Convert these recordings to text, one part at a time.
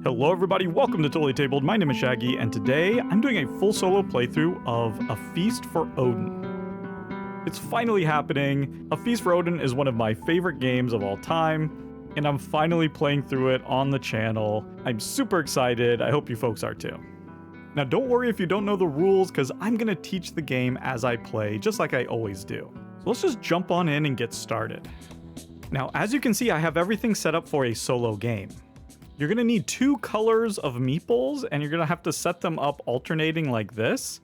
Hello everybody, welcome to Totally Tabled. My name is Shaggy, and today I'm doing a full solo playthrough of A Feast for Odin. It's finally happening. A Feast for Odin is one of my favorite games of all time, and I'm finally playing through it on the channel. I'm super excited. I hope you folks are too. Now don't worry if you don't know the rules, because I'm going to teach the game as I play, just like I always do. So let's just jump on in and get started. Now, as you can see, I have everything set up for a solo game. You're going to need two colors of meeples, and you're going to have to set them up alternating like this.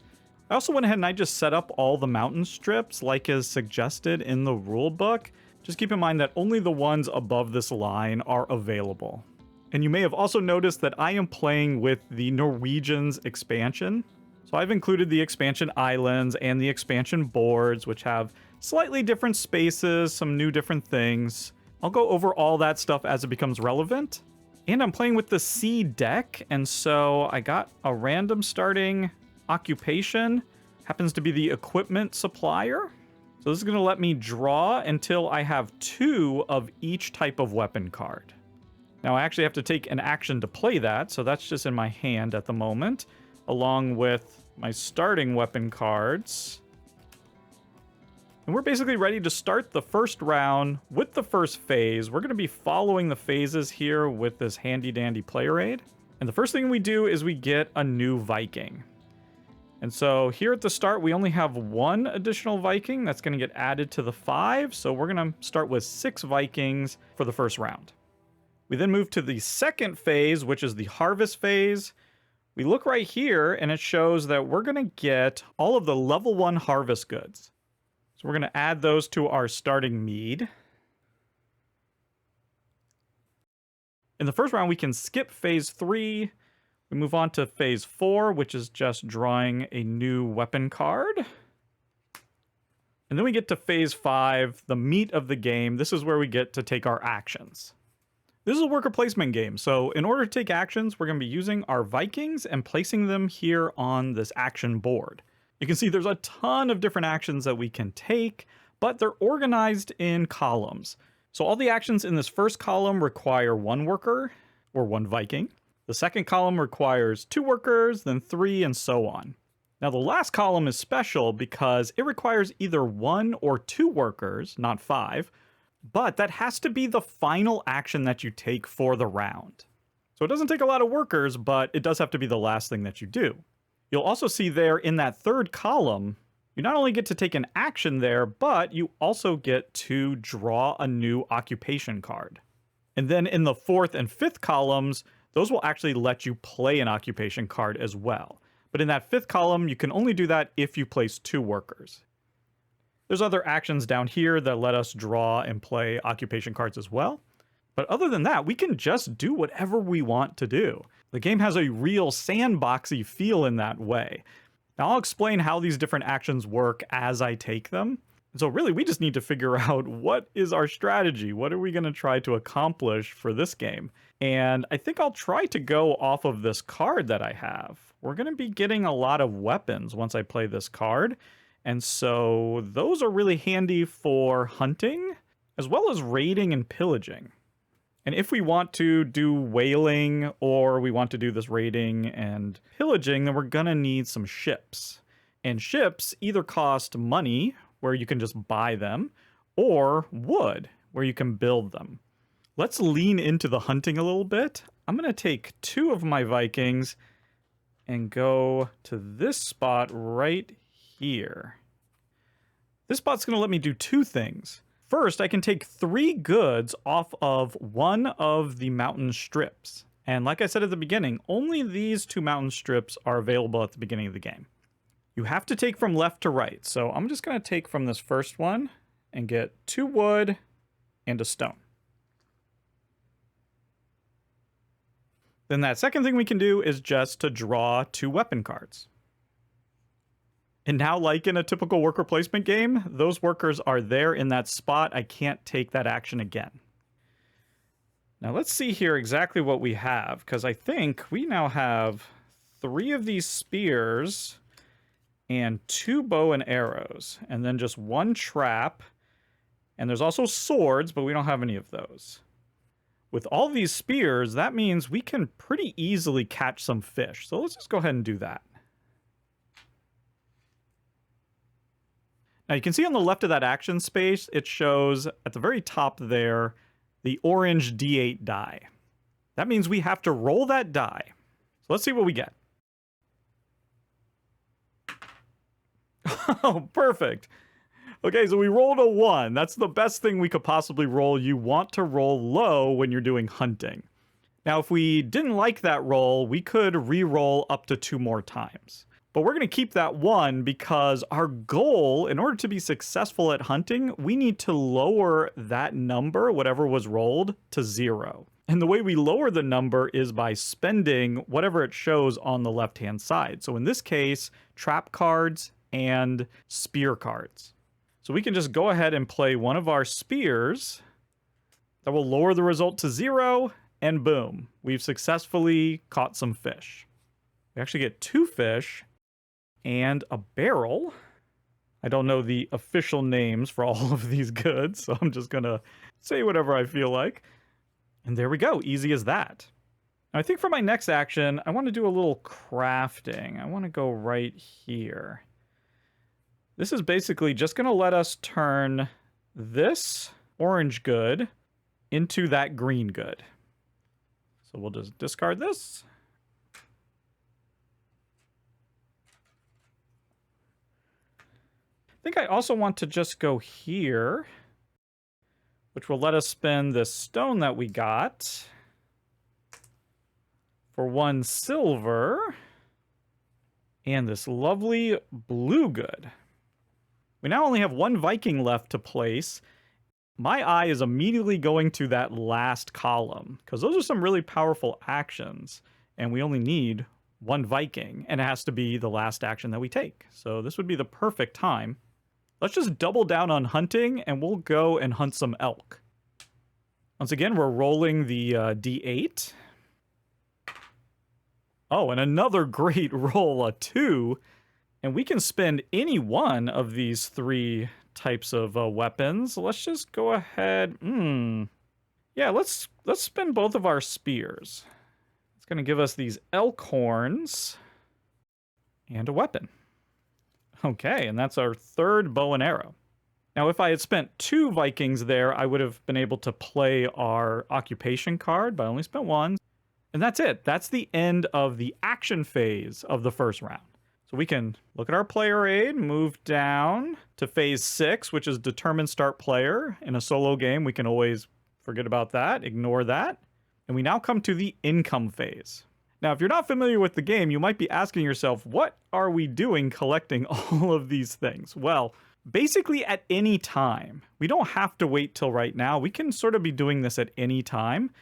I also went ahead and I just set up all the mountain strips like is suggested in the rule book. Just keep in mind that only the ones above this line are available. And you may have also noticed that I am playing with the Norwegians expansion. So I've included the expansion islands and the expansion boards, which have slightly different spaces, some new different things. I'll go over all that stuff as it becomes relevant. And I'm playing with the C deck, and so I got a random starting occupation. Happens to be the equipment supplier. So this is going to let me draw until I have 2 of each type of weapon card. Now I actually have to take an action to play that, so that's just in my hand at the moment, along with my starting weapon cards. And we're basically ready to start the first round with the first phase. We're going to be following the phases here with this handy dandy player aid. And the first thing we do is we get a new Viking. And so here at the start, we only have 1 additional Viking that's going to get added to the 5. So we're going to start with 6 Vikings for the first round. We then move to the second phase, which is the harvest phase. We look right here and it shows that we're going to get all of the level 1 harvest goods. So we're going to add those to our starting mead. In the first round, we can skip phase 3. We move on to phase 4, which is just drawing a new weapon card. And then we get to phase 5, the meat of the game. This is where we get to take our actions. This is a worker placement game, so in order to take actions, we're going to be using our Vikings and placing them here on this action board. You can see there's a ton of different actions that we can take, but they're organized in columns. So all the actions in this first column require 1 worker, or 1 Viking. The second column requires 2 workers, then 3, and so on. Now the last column is special because it requires either 1 or 2 workers, not 5, but that has to be the final action that you take for the round. So it doesn't take a lot of workers, but it does have to be the last thing that you do. You'll also see there in that third column, you not only get to take an action there, but you also get to draw a new occupation card. And then in the 4th and 5th columns, those will actually let you play an occupation card as well. But in that 5th column, you can only do that if you place 2 workers. There's other actions down here that let us draw and play occupation cards as well. But other than that, we can just do whatever we want to do. The game has a real sandboxy feel in that way. Now I'll explain how these different actions work as I take them. So really, we just need to figure out what is our strategy? What are we going to try to accomplish for this game? And I think I'll try to go off of this card that I have. We're going to be getting a lot of weapons once I play this card. And so those are really handy for hunting, as well as raiding and pillaging. And if we want to do whaling, or we want to do this raiding and pillaging, then we're gonna need some ships. And ships either cost money, where you can just buy them, or wood, where you can build them. Let's lean into the hunting a little bit. I'm gonna take 2 of my Vikings and go to this spot right here. This spot's gonna let me do 2 things. First, I can take 3 goods off of 1 of the mountain strips. And like I said at the beginning, only these 2 mountain strips are available at the beginning of the game. You have to take from left to right. So I'm just going to take from this first one and get 2 wood and a stone. Then that second thing we can do is just to draw 2 weapon cards. And now, like in a typical worker placement game, those workers are there in that spot. I can't take that action again. Now let's see here exactly what we have, because I think we now have 3 of these spears and 2 bow and arrows, and then just 1 trap. And there's also swords, but we don't have any of those. With all these spears, that means we can pretty easily catch some fish. So let's just go ahead and do that. Now you can see on the left of that action space, it shows at the very top there, the orange D8 die. That means we have to roll that die. So let's see what we get. Oh, perfect. Okay, so we rolled a 1. That's the best thing we could possibly roll. You want to roll low when you're doing hunting. Now, if we didn't like that roll, we could re-roll up to 2 more times. But we're going to keep that 1 because our goal, in order to be successful at hunting, we need to lower that number, whatever was rolled, to 0. And the way we lower the number is by spending whatever it shows on the left-hand side. So in this case, trap cards and spear cards. So we can just go ahead and play one of our spears that will lower the result to 0, and boom, we've successfully caught some fish. We actually get 2 fish and a barrel. I don't know the official names for all of these goods, so I'm just gonna say whatever I feel like. And there we go, easy as that. Now, I think for my next action, I want to do a little crafting. I want to go right here. This is basically just going to let us turn this orange good into that green good. So we'll just discard this. I think I also want to just go here, which will let us spend this stone that we got for 1 silver and this lovely blue good. We now only have 1 Viking left to place. My eye is immediately going to that last column, because those are some really powerful actions, and we only need 1 Viking, and it has to be the last action that we take. So this would be the perfect time. Let's just double down on hunting, and we'll go and hunt some elk. Once again, we're rolling the D8. Oh, and another great roll, a 2. And we can spend any one of these 3 types of weapons. Let's just go ahead. Yeah, let's spend both of our spears. It's going to give us these elk horns and a weapon. Okay, and that's our 3rd bow and arrow. Now, if I had spent 2 Vikings there, I would have been able to play our occupation card, but I only spent 1. And that's it. That's the end of the action phase of the first round. So we can look at our player aid, move down to phase 6, which is determine start player. In a solo game, we can always forget about that, ignore that. And we now come to the income phase. Now, if you're not familiar with the game, you might be asking yourself, what are we doing collecting all of these things? Well, basically at any time. We don't have to wait till right now. We can sort of be doing this at any time,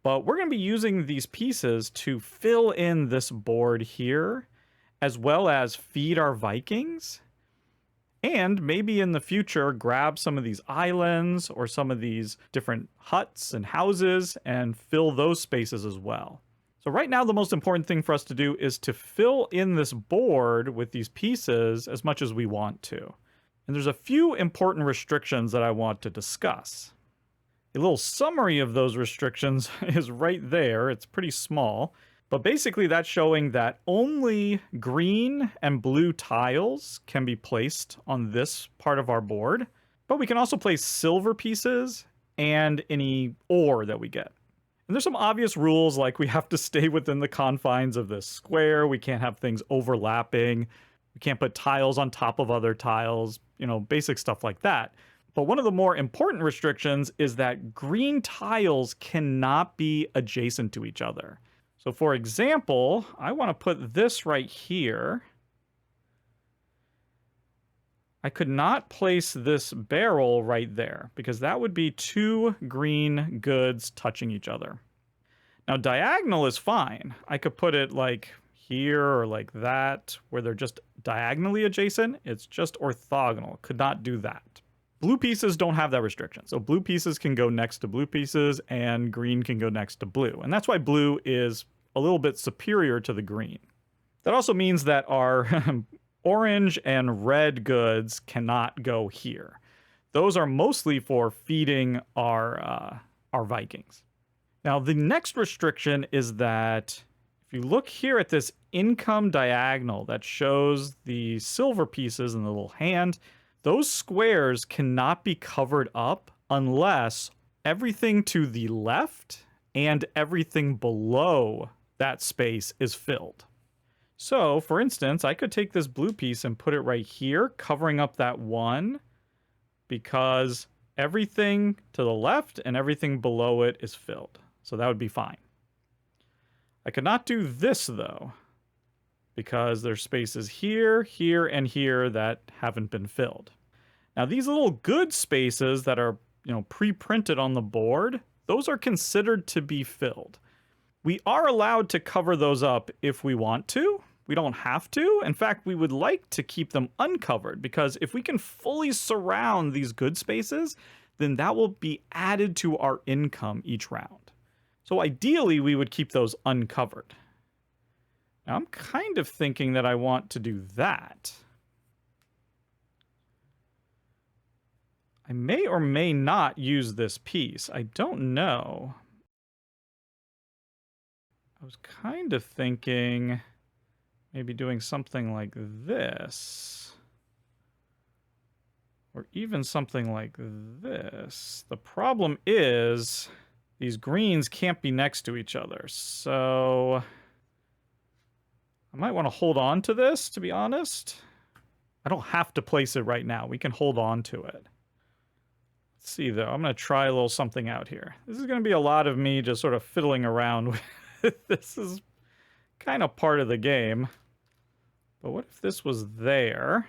but we're going to be using these pieces to fill in this board here, as well as feed our Vikings, and maybe in the future grab some of these islands or some of these different huts and houses and fill those spaces as well. So right now the most important thing for us to do is to fill in this board with these pieces as much as we want to. And there's a few important restrictions that I want to discuss. A little summary of those restrictions is right there. It's pretty small. But basically that's showing that only green and blue tiles can be placed on this part of our board. But we can also place silver pieces and any ore that we get. And there's some obvious rules, like we have to stay within the confines of this square. We can't have things overlapping. We can't put tiles on top of other tiles, you know, basic stuff like that. But one of the more important restrictions is that green tiles cannot be adjacent to each other. So for example, I want to put this right here. I could not place this barrel right there because that would be 2 green goods touching each other. Now diagonal is fine. I could put it like here or like that, where they're just diagonally adjacent. It's just orthogonal. Could not do that. Blue pieces don't have that restriction. So blue pieces can go next to blue pieces and green can go next to blue. And that's why blue is a little bit superior to the green. That also means that our orange and red goods cannot go here. Those are mostly for feeding our Vikings. Now, the next restriction is that if you look here at this income diagonal that shows the silver pieces in the little hand, those squares cannot be covered up unless everything to the left and everything below that space is filled. So, for instance, I could take this blue piece and put it right here, covering up that one, because everything to the left and everything below it is filled. So that would be fine. I could not do this, though, because there's spaces here, here, and here that haven't been filled. Now, these little good spaces that are, pre-printed on the board, those are considered to be filled. We are allowed to cover those up if we want to. We don't have to. In fact, we would like to keep them uncovered, because if we can fully surround these good spaces, then that will be added to our income each round. So ideally, we would keep those uncovered. Now, I'm kind of thinking that I want to do that. I may or may not use this piece. I don't know. I was kind of thinking maybe doing something like this. Or even something like this. The problem is these greens can't be next to each other. So I might want to hold on to this, to be honest. I don't have to place it right now. We can hold on to it. Let's see, though. I'm going to try a little something out here. This is going to be a lot of me just sort of fiddling around with this. Is kind of part of the game. But what if this was there?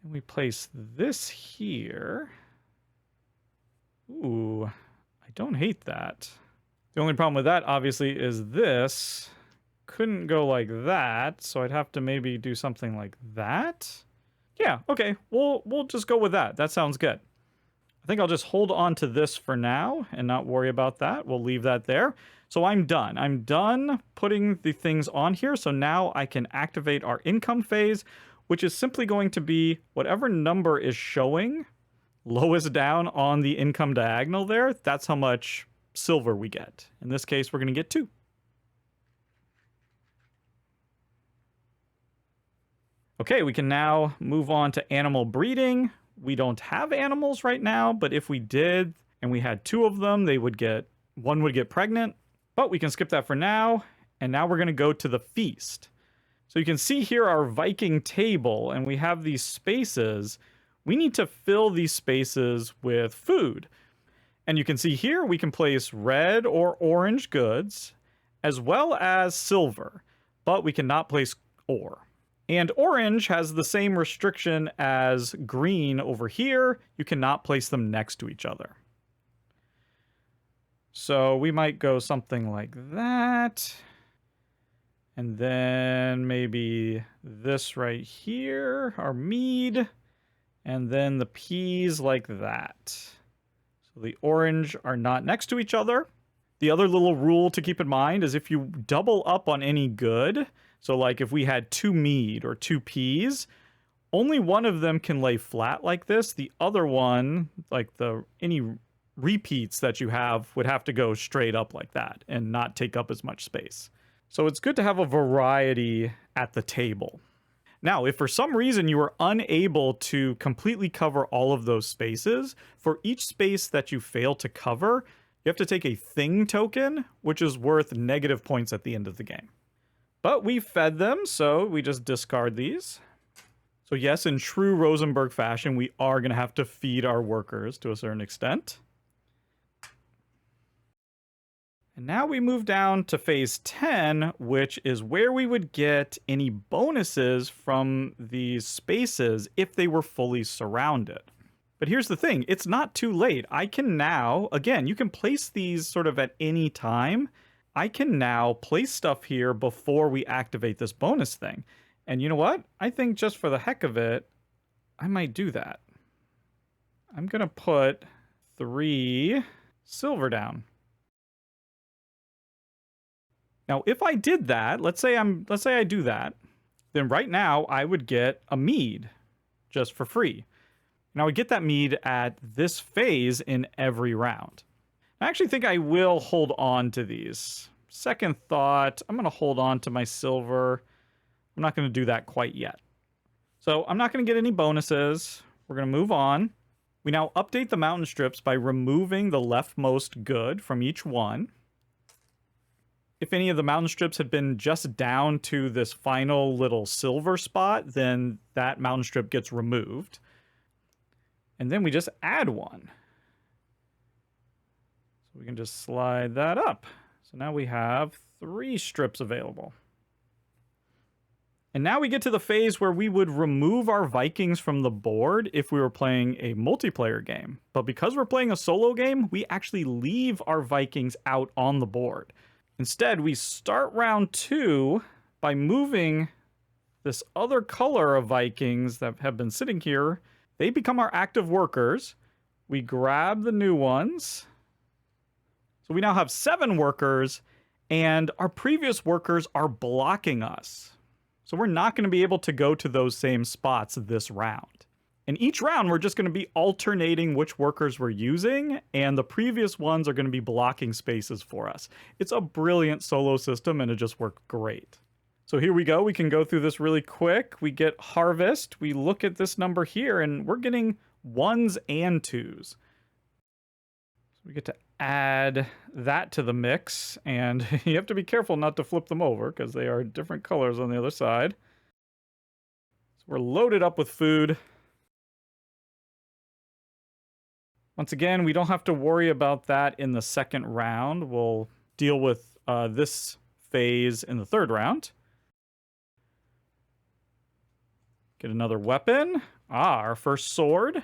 And we place this here. Ooh, I don't hate that. The only problem with that, obviously, is this couldn't go like that, so I'd have to maybe do something like that. Yeah, okay, we'll just go with that. That sounds good. I think I'll just hold on to this for now and not worry about that. We'll leave that there. So I'm done. I'm done putting the things on here. So now I can activate our income phase, which is simply going to be whatever number is showing lowest down on the income diagonal there. That's how much silver we get. In this case, we're going to get 2. Okay, we can now move on to animal breeding. We don't have animals right now, but if we did and we had 2 of them, one would get pregnant. But we can skip that for now. And now we're going to go to the feast. So you can see here our Viking table, and we have these spaces. We need to fill these spaces with food. And you can see here we can place red or orange goods as well as silver, but we cannot place ore. And orange has the same restriction as green over here. You cannot place them next to each other. So we might go something like that. And then maybe this right here, our mead. And then the peas like that. So the orange are not next to each other. The other little rule to keep in mind is if you double up on any good, so like if we had 2 mead or 2 peas, only one of them can lay flat like this. The other one, like any repeats that you have, would have to go straight up like that and not take up as much space. So it's good to have a variety at the table. Now, if for some reason you are unable to completely cover all of those spaces, for each space that you fail to cover, you have to take a thing token, which is worth negative points at the end of the game. But we fed them, so we just discard these. So yes, in true Rosenberg fashion, we are going to have to feed our workers to a certain extent. And now we move down to phase 10, which is where we would get any bonuses from these spaces if they were fully surrounded. But here's the thing, it's not too late. I can now, again, you can place these sort of at any time. I can now place stuff here before we activate this bonus thing. And you know what? I think just for the heck of it, I might do that. I'm going to put 3 silver down. Now, if I did that, let's say I do that, then right now I would get a mead just for free. And I would get that mead at this phase in every round. I actually think I will hold on to these. Second thought, I'm going to hold on to my silver. I'm not going to do that quite yet. So I'm not going to get any bonuses. We're going to move on. We now update the mountain strips by removing the leftmost good from each one. If any of the mountain strips had been just down to this final little silver spot, then that mountain strip gets removed. And then we just add one. So we can just slide that up. So now we have 3 strips available. And now we get to the phase where we would remove our Vikings from the board if we were playing a multiplayer game. But because we're playing a solo game, we actually leave our Vikings out on the board. Instead, we start round 2 by moving this other color of Vikings that have been sitting here. They become our active workers. We grab the new ones. So we now have 7 workers, and our previous workers are blocking us. So we're not going to be able to go to those same spots this round. And each round, we're just going to be alternating which workers we're using, and the previous ones are going to be blocking spaces for us. It's a brilliant solo system, and it just worked great. So here we go. We can go through this really quick. We get harvest. We look at this number here, and we're getting 1s and 2s. So we get to add that to the mix, and you have to be careful not to flip them over because they are different colors on the other side. So we're loaded up with food. Once again, we don't have to worry about that in the second round. We'll deal with this phase in the third round. Get another weapon. Our first sword.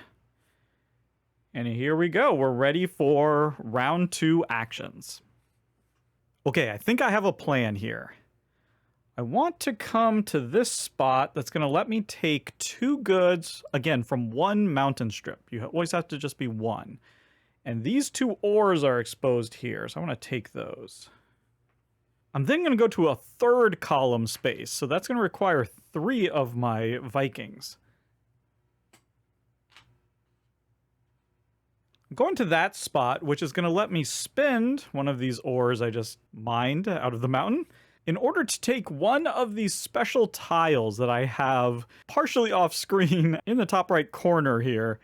And here we go. We're ready for round 2 actions. Okay, I think I have a plan here. I want to come to this spot that's going to let me take 2 goods, again, from 1 mountain strip. You always have to just be 1. And these 2 ores are exposed here, so I want to take those. I'm then going to go to a 3rd column space, so that's going to require 3 of my Vikings. I'm going to that spot, which is going to let me spend one of these ores I just mined out of the mountain in order to take one of these special tiles that I have partially off screen in the top right corner here.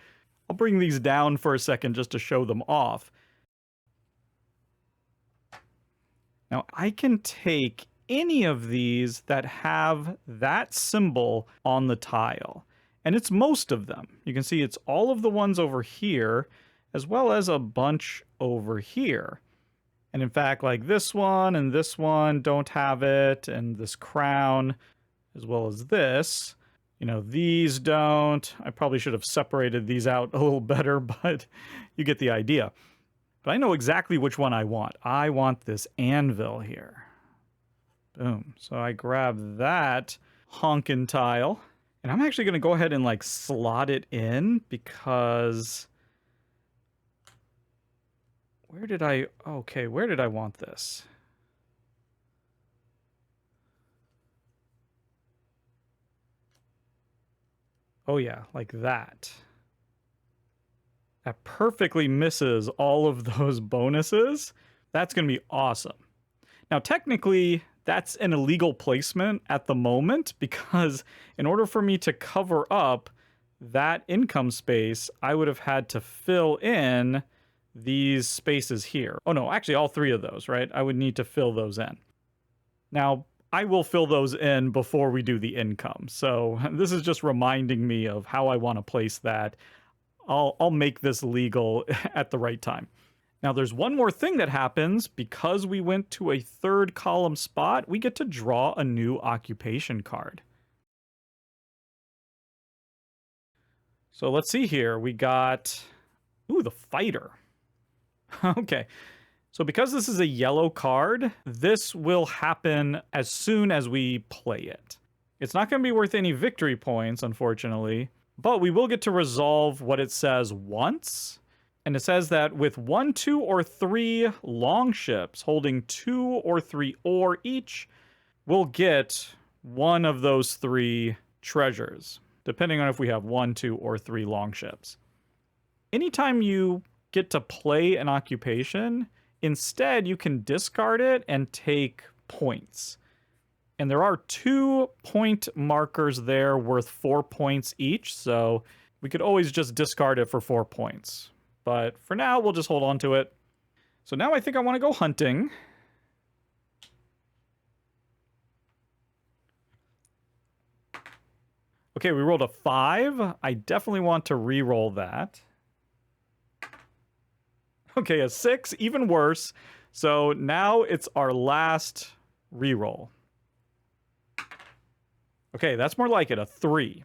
I'll bring these down for a second just to show them off. Now I can take any of these that have that symbol on the tile, and it's most of them. You can see it's all of the ones over here, as well as a bunch over here. And in fact, like this one and this one don't have it, and this crown, as well as this. You know, these don't. I probably should have separated these out a little better, but you get the idea. But I know exactly which one I want. I want this anvil here. Boom. So I grab that honkin' tile, and I'm actually going to go ahead and like slot it in because... where did I want this? Oh yeah, like that. That perfectly misses all of those bonuses. That's going to be awesome. Now, technically, that's an illegal placement at the moment because in order for me to cover up that income space, I would have had to fill in these spaces here. Oh no, actually all 3 of those, right? I would need to fill those in. Now, I will fill those in before we do the income. So this is just reminding me of how I want to place that. I'll make this legal at the right time. Now there's one more thing that happens. Because we went to a 3rd column spot, we get to draw a new occupation card. So let's see here. We got, ooh, the fighter. Okay, so because this is a yellow card, this will happen as soon as we play it. It's not going to be worth any victory points, unfortunately, but we will get to resolve what it says once. And it says that with 1, 2, or 3 longships holding 2 or 3 ore each, we'll get one of those 3 treasures, depending on if we have 1, 2, or 3 longships. Anytime you get to play an occupation. Instead, you can discard it and take points. And there are 2 point markers there worth 4 points each, so we could always just discard it for 4 points. But for now, we'll just hold on to it. So now I think I want to go hunting. Okay, we rolled a 5. I definitely want to re-roll that. Okay, a 6, even worse. So now it's our last re-roll. Okay, that's more like it, a 3.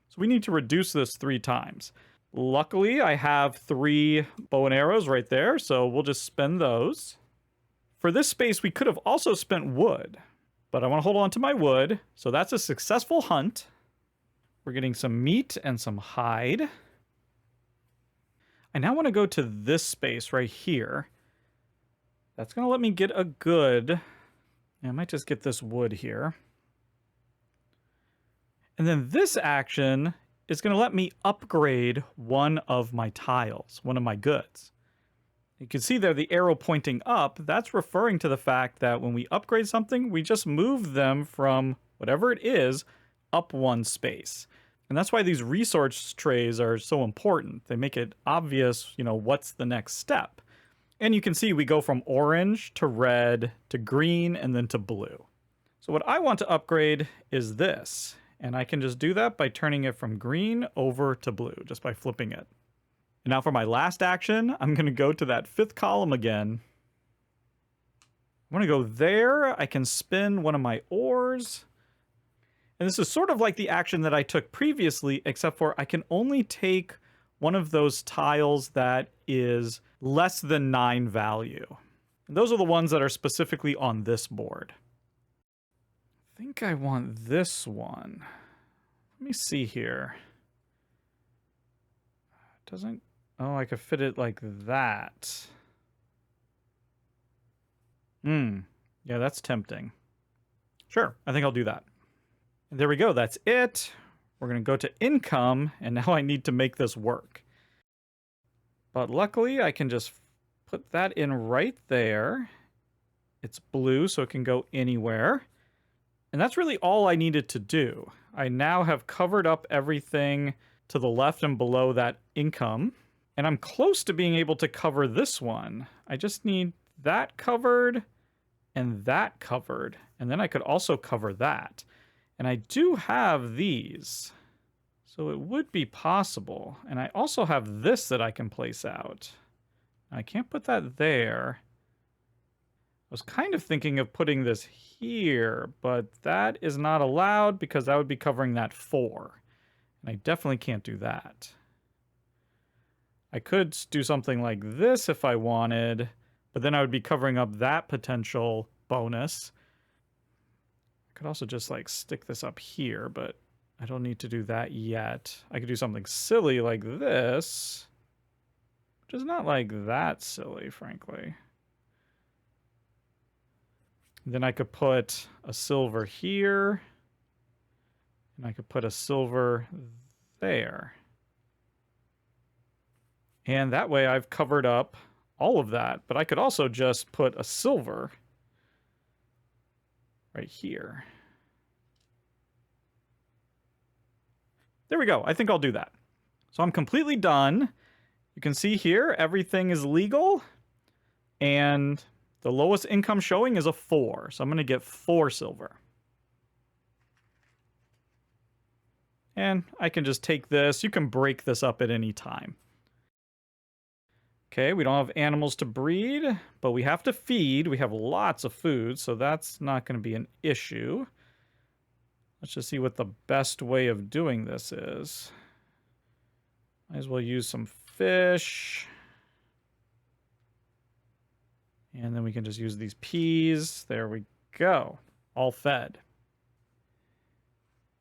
So we need to reduce this 3 times. Luckily, I have 3 bow and arrows right there, so we'll just spend those. For this space, we could have also spent wood, but I want to hold on to my wood. So that's a successful hunt. We're getting some meat and some hide. I now want to go to this space right here. That's going to let me get a good... I might just get this wood here. And then this action is going to let me upgrade one of my tiles, one of my goods. You can see there the arrow pointing up. That's referring to the fact that when we upgrade something, we just move them from whatever it is up 1 space. And that's why these resource trays are so important. They make it obvious, what's the next step. And you can see we go from orange to red to green and then to blue. So what I want to upgrade is this. And I can just do that by turning it from green over to blue, just by flipping it. And now for my last action, I'm going to go to that 5th column again. I want to go there. I can spin one of my ores. And this is sort of like the action that I took previously, except for I can only take one of those tiles that is less than 9 value. And those are the ones that are specifically on this board. I think I want this one. Let me see here. Doesn't... Oh, I could fit it like that. Yeah, that's tempting. Sure, I think I'll do that. And there we go, that's it. We're going to go to income, and now I need to make this work. But luckily, I can just put that in right there. It's blue, so it can go anywhere. And that's really all I needed to do. I now have covered up everything to the left and below that income. And I'm close to being able to cover this one. I just need that covered and that covered. And then I could also cover that. And I do have these. So it would be possible. And I also have this that I can place out. I can't put that there. I was kind of thinking of putting this here, but that is not allowed because that would be covering that 4. And I definitely can't do that. I could do something like this if I wanted, but then I would be covering up that potential bonus. I could also just like stick this up here, but I don't need to do that yet. I could do something silly like this, which is not like that silly, frankly. Then I could put a silver here, and I could put a silver there. And that way I've covered up all of that, but I could also just put a silver right here. There we go. I think I'll do that. So I'm completely done. You can see here, everything is legal, and the lowest income showing is a 4, so I'm going to get 4 silver. And I can just take this. You can break this up at any time. Okay, we don't have animals to breed, but we have to feed. We have lots of food, so that's not going to be an issue. Let's just see what the best way of doing this is. Might as well use some fish. And then we can just use these peas. There we go. All fed.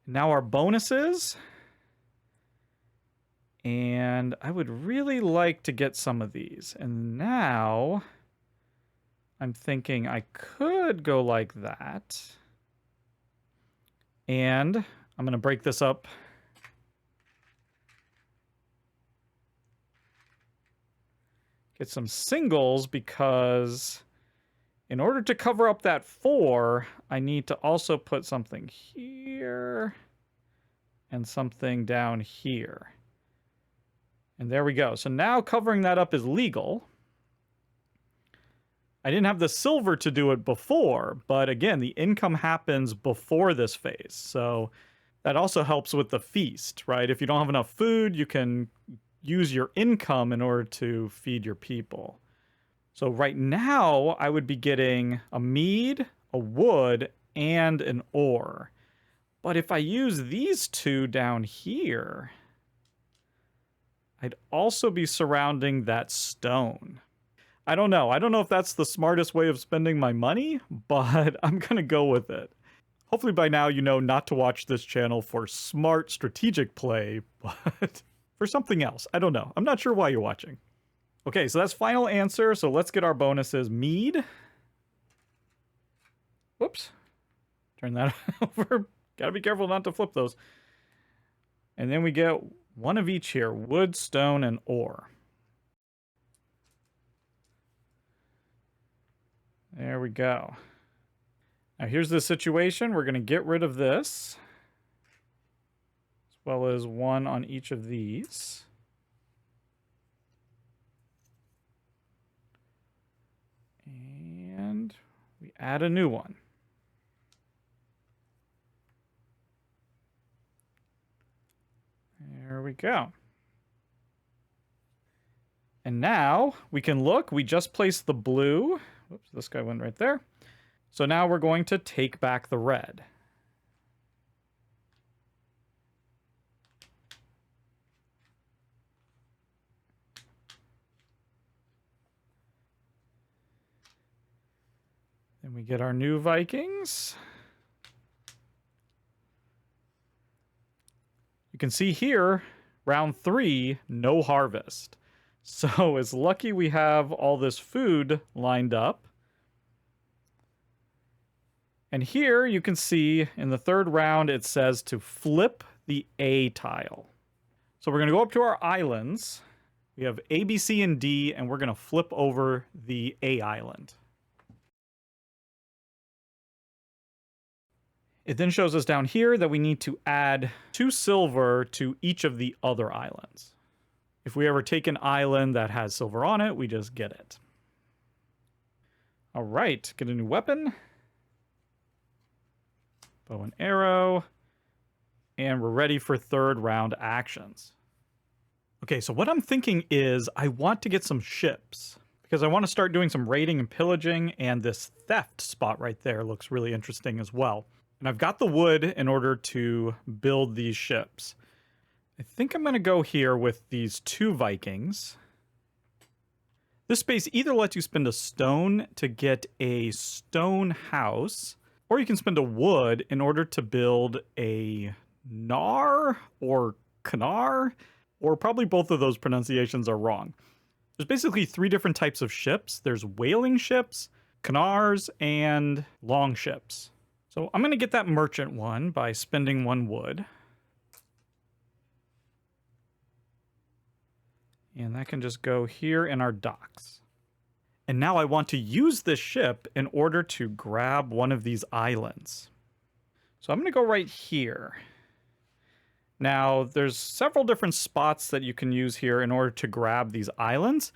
Now our bonuses. And I would really like to get some of these. And now I'm thinking I could go like that. And I'm going to break this up. get some singles because in order to cover up that 4, I need to also put something here and something down here. And there we go. So now covering that up is legal. I didn't have the silver to do it before, but again, the income happens before this phase. So that also helps with the feast, right? If you don't have enough food, you can use your income in order to feed your people. So right now, I would be getting a mead, a wood, and an ore. But if I use these 2 down here, I'd also be surrounding that stone. I don't know. I don't know if that's the smartest way of spending my money, but I'm going to go with it. Hopefully by now you know not to watch this channel for smart strategic play, but for something else. I don't know. I'm not sure why you're watching. Okay, so that's final answer. So let's get our bonuses. Mead. Whoops. Turn that over. Gotta be careful not to flip those. And then we get one of each here. Wood, stone, and ore. There we go. Now here's the situation. We're going to get rid of this, as well as 1 on each of these. And we add a new one. There we go. And now we can look. We just placed the blue. Whoops, this guy went right there. So now we're going to take back the red. Then we get our new Vikings. You can see here, round 3, no harvest. So it's lucky we have all this food lined up. And here you can see in the 3rd round, it says to flip the A tile. So we're going to go up to our islands. We have A, B, C, and D, and we're going to flip over the A island. It then shows us down here that we need to add 2 silver to each of the other islands. If we ever take an island that has silver on it, we just get it. All right, get a new weapon. Bow and arrow. And we're ready for 3rd round actions. Okay, so what I'm thinking is I want to get some ships because I want to start doing some raiding and pillaging, and this theft spot right there looks really interesting as well. And I've got the wood in order to build these ships. I think I'm going to go here with these 2 Vikings. This space either lets you spend a stone to get a stone house, or you can spend a wood in order to build a Nar or Canar, or probably both of those pronunciations are wrong. There's basically 3 different types of ships. There's whaling ships, Canars, and long ships. So I'm going to get that merchant one by spending 1 wood. And that can just go here in our docks. And now I want to use this ship in order to grab one of these islands. So I'm going to go right here. Now, there's several different spots that you can use here in order to grab these islands.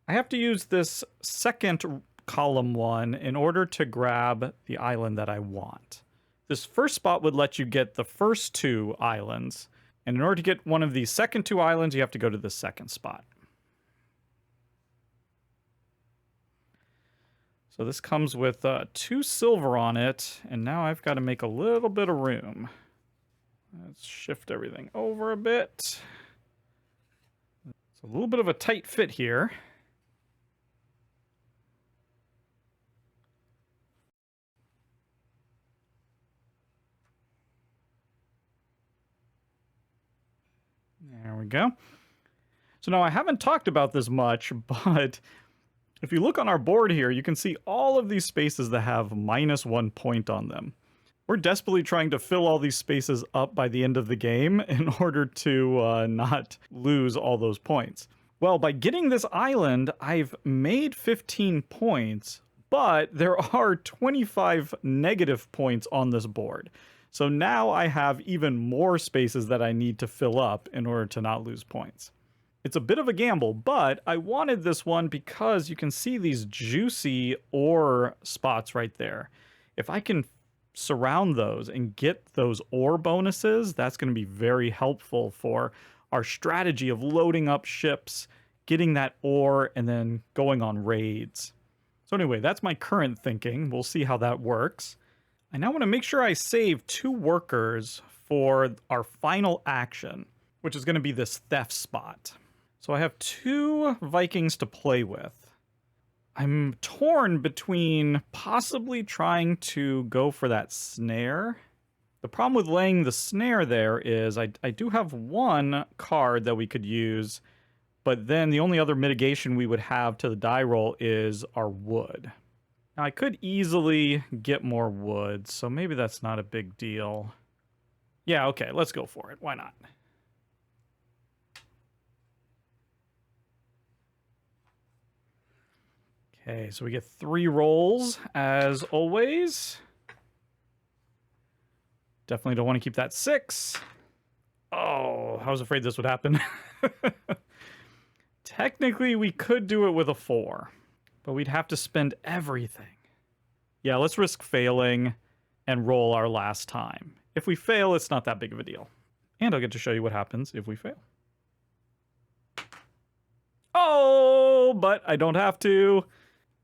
I have to use this 2nd column one in order to grab the island that I want. This first spot would let you get the first 2 islands. And in order to get one of the second 2 islands, you have to go to the 2nd spot. So this comes with 2 silver on it, and now I've got to make a little bit of room. Let's shift everything over a bit. It's a little bit of a tight fit here. There we go. So now I haven't talked about this much, but if you look on our board here, you can see all of these spaces that have -1 point on them. We're desperately trying to fill all these spaces up by the end of the game in order to not lose all those points. Well, by getting this island, I've made 15 points, but there are 25 negative points on this board. So now I have even more spaces that I need to fill up in order to not lose points. It's a bit of a gamble, but I wanted this one because you can see these juicy ore spots right there. If I can surround those and get those ore bonuses, that's going to be very helpful for our strategy of loading up ships, getting that ore, and then going on raids. So anyway, that's my current thinking. We'll see how that works. I now want to make sure I save 2 workers for our final action, which is going to be this theft spot. So I have 2 Vikings to play with. I'm torn between possibly trying to go for that snare. The problem with laying the snare there is I do have 1 card that we could use, but then the only other mitigation we would have to the die roll is our wood. Now I could easily get more wood, so maybe that's not a big deal. Yeah, okay, let's go for it. Why not? Okay, so we get 3 rolls as always. Definitely don't want to keep that 6. Oh, I was afraid this would happen. Technically, we could do it with a 4, but we'd have to spend everything. Yeah, let's risk failing and roll our last time. If we fail, it's not that big of a deal. And I'll get to show you what happens if we fail. Oh, but I don't have to.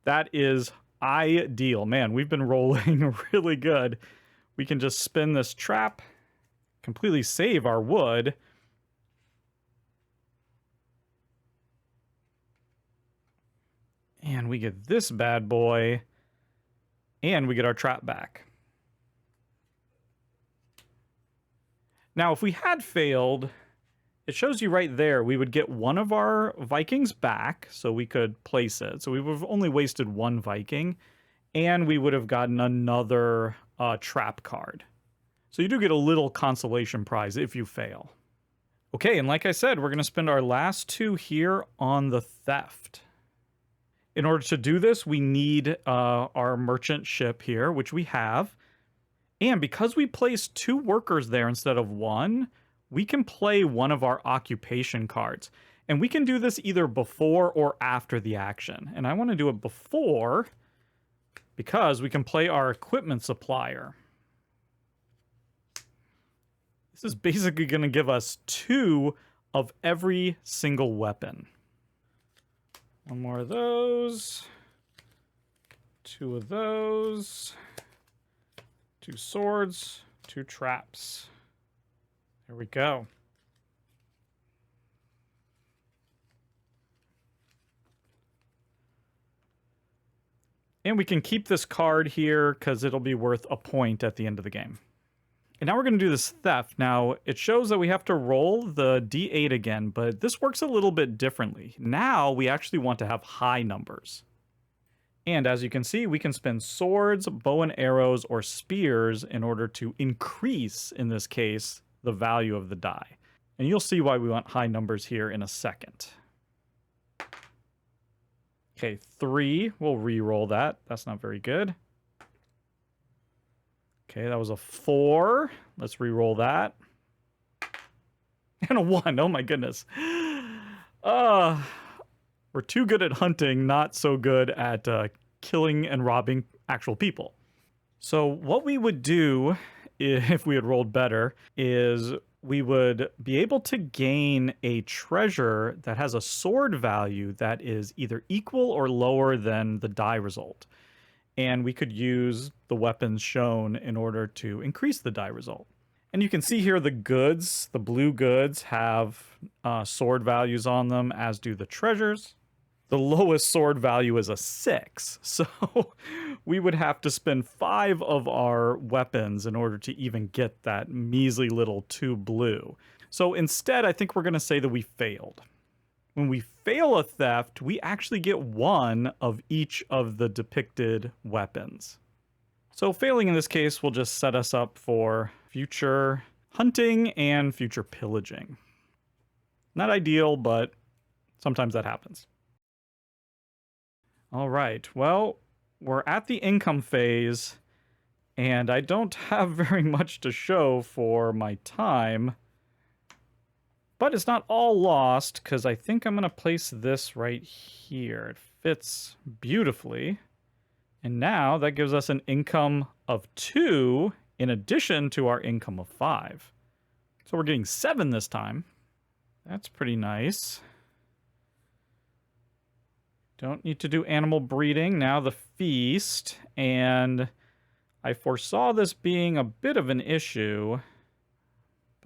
That is ideal. Man, we've been rolling really good. We can just spin this trap, completely save our wood. And we get this bad boy. And we get our trap back. Now, if we had failed, it shows you right there, we would get 1 of our Vikings back, so we could place it. So we would have only wasted 1 Viking, and we would have gotten another trap card. So you do get a little consolation prize if you fail. Okay, and like I said, we're going to spend our last 2 here on the theft. In order to do this, we need our merchant ship here, which we have. And because we placed 2 workers there instead of 1, we can play one of our occupation cards. And we can do this either before or after the action. And I want to do it before because we can play our equipment supplier. This is basically going to give us 2 of every single weapon. 1 more of those. 2 of those. 2 swords. 2 traps. There we go. And we can keep this card here because it'll be worth a point at the end of the game. And now we're going to do this theft. Now, it shows that we have to roll the D8 again, but this works a little bit differently. Now, we actually want to have high numbers. And as you can see, we can spend swords, bow and arrows, or spears in order to increase, in this case, the value of the die. And you'll see why we want high numbers here in a second. Okay, 3. We'll re-roll that. That's not very good. Okay, that was a 4. Let's re-roll that. And a 1. Oh my goodness. We're too good at hunting, not so good at killing and robbing actual people. So what we would do if we had rolled better is we would be able to gain a treasure that has a sword value that is either equal or lower than the die result. And we could use the weapons shown in order to increase the die result. And you can see here the goods, the blue goods, have sword values on them, as do the treasures. The lowest sword value is a 6, so we would have to spend 5 of our weapons in order to even get that measly little 2 blue. So instead, I think we're going to say that we failed. When we fail a theft, we actually get 1 of each of the depicted weapons. So failing in this case will just set us up for future hunting and future pillaging. Not ideal, but Sometimes that happens. All right, well, we're at the income phase, and I don't have very much to show for my time. But it's not all lost, because I think I'm going to place this right here. It fits beautifully. And now that gives us an income of 2 in addition to our income of 5. So we're getting 7 this time. That's pretty nice. Don't need to do animal breeding. Now the feast. And I foresaw this being a bit of an issue.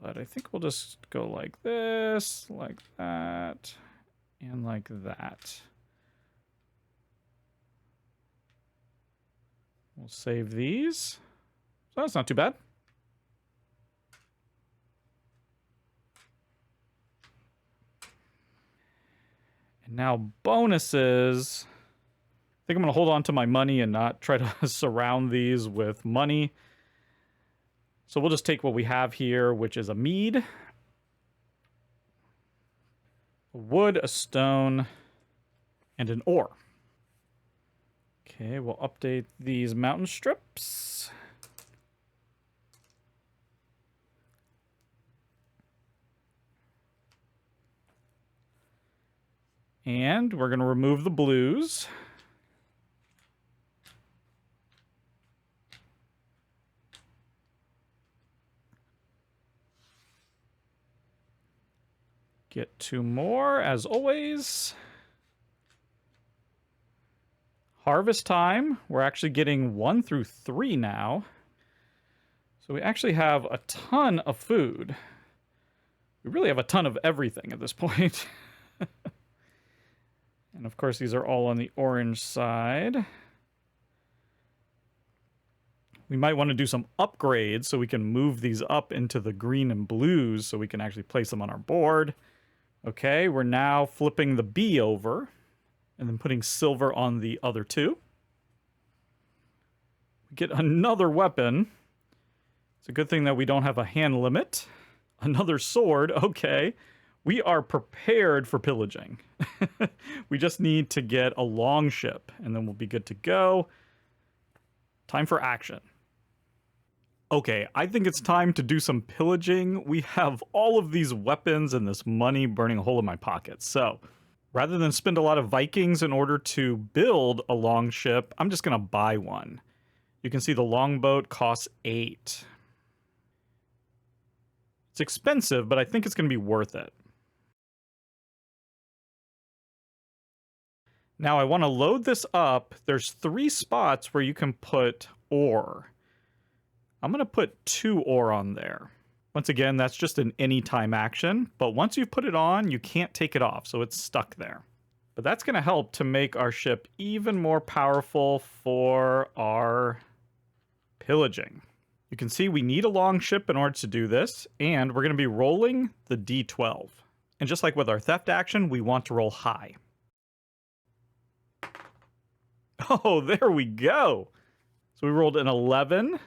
But I think we'll just go like this, like that, and like that. We'll save these. So that's not too bad. And now bonuses. I think I'm going to hold on to my money and not try to surround these with money. So we'll just take what we have here, which is a mead, a wood, a stone, and an ore. Okay, we'll update these mountain strips. And we're going to remove the blues. Get 2 more, as always. Harvest time. We're actually getting 1 through 3 now. So we actually have a ton of food. We really have a ton of everything at this point. And of course, these are all on the orange side. We might want to do some upgrades so we can move these up into the green and blues so we can actually place them on our board. Okay, we're now flipping the B over and then putting silver on the other 2. We get another weapon. It's a good thing that we don't have a hand limit. Another sword, okay. We are prepared for pillaging. We just need to get a long ship, and then we'll be good to go. Time for action. Okay, I think it's time to do some pillaging. We have all of these weapons and this money burning a hole in my pocket. So, rather than spend a lot of Vikings in order to build a long ship, I'm just going to buy one. You can see the longboat costs 8. It's expensive, but I think it's going to be worth it. Now I want to load this up. There's 3 spots where you can put ore. I'm going to put 2 ore on there. Once again, that's just an anytime action, but once you've put it on, you can't take it off, so it's stuck there. But that's going to help to make our ship even more powerful for our pillaging. You can see we need a long ship in order to do this, and we're going to be rolling the D12. And just like with our theft action, we want to roll high. Oh, there we go. So we rolled an 11,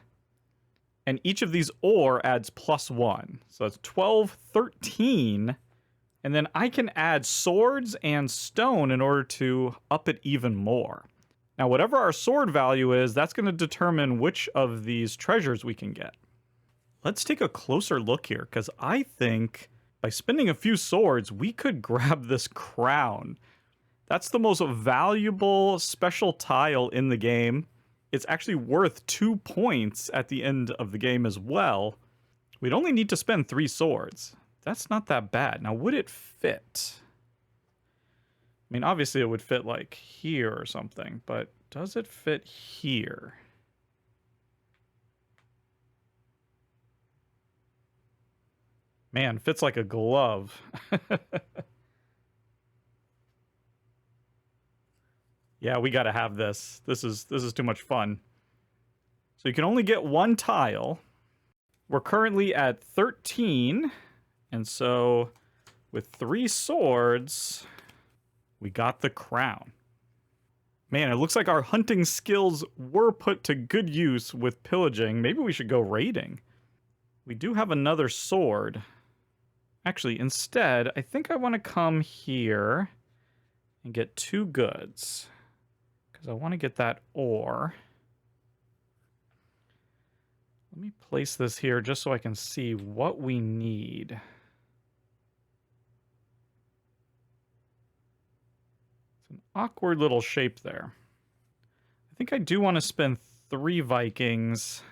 and each of these ore adds +1. So that's 12, 13, and then I can add swords and stone in order to up it even more. Now, whatever our sword value is, that's going to determine which of these treasures we can get. Let's take a closer look here, because I think by spending a few swords, we could grab this crown. That's the most valuable special tile in the game. It's actually worth 2 points at the end of the game as well. We'd only need to spend 3 swords. That's not that bad. Now, would it fit? I mean, obviously it would fit like here or something, but does it fit here? Man, fits like a glove. Yeah, we gotta have this. This is too much fun. So you can only get 1 tile. We're currently at 13, and so with 3 swords, we got the crown. Man, it looks like our hunting skills were put to good use with pillaging. Maybe we should go raiding. We do have another sword. Actually, instead, I think I want to come here and get 2 goods. Because I want to get that ore. Let me place this here just so I can see what we need. It's an awkward little shape there. I think I do want to spend 3 Vikings